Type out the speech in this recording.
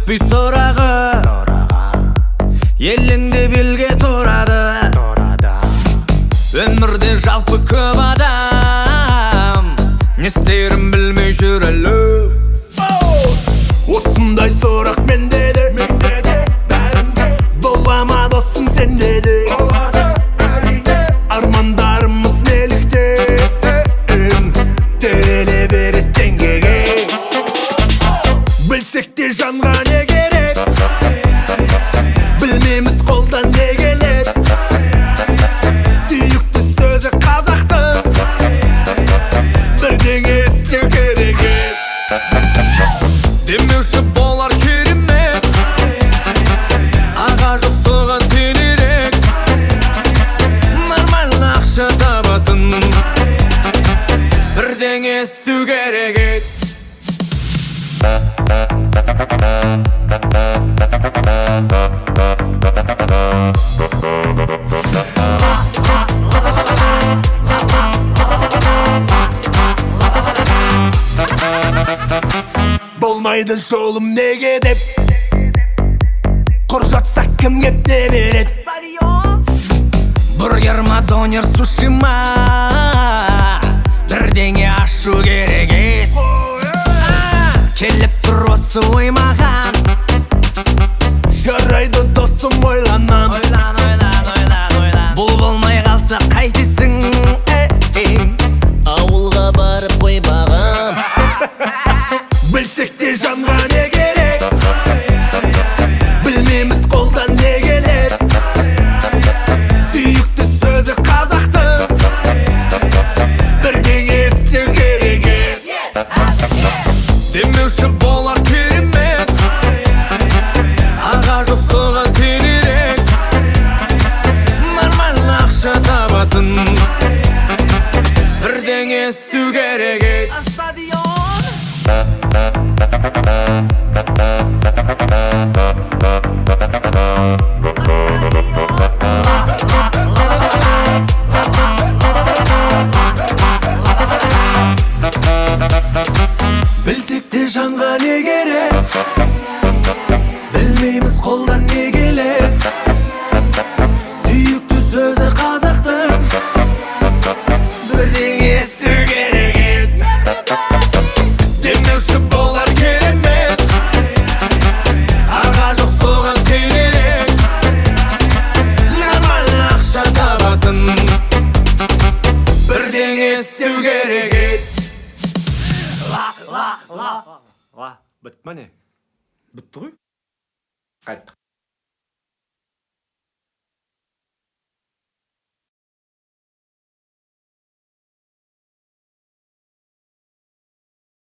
жетпей сұрағы, еліңде белге тұрады. Өмірде жалпы көп адам, не істерін білмей жүр әлі. Осындай сұрақ менде де, бола ма досым сенде де? Армандарымыз неліктен тереле береді теңгеге? Білсек те жанға не керек, білмейміз қолдан не келеді. Сүйікті сөзі қазақтың, бірдеңе істеу керек. Демеуші болар керемет, аға жоқ соған сенерек. Нормально ақша табатын, бірдеңе істеу керек. Болмайды жолым неге деп, құр жатса кім кеп не береді? Бургер ма, донер, суши ма, бірдеңе ашу керек. Келіп тұр осы оймаған, жарайды досым ойланам. Бұл болмай қалса қайтесің? Ауылға барып қоймаған. Білсек те жанға не керек, білмейміз қолдан не келеді. Сүйікті сөзі қазақтың, бірдеңе істеу керек. Демеуші болар керемет, аға жоқ соған сенерек. Нормально ақша табатын, бірдеңе істеу керек. Білсек те жанға не керек, білмейміз қолдан не келеді. Сүйікті сөзі қазақтың, бірдеңе істеу керек. Демеуші болар керемет, аға жоқ соған сенерек. Нормально ақша табатын, бірдеңе істеу керек. Бітті ғой? Қайттық.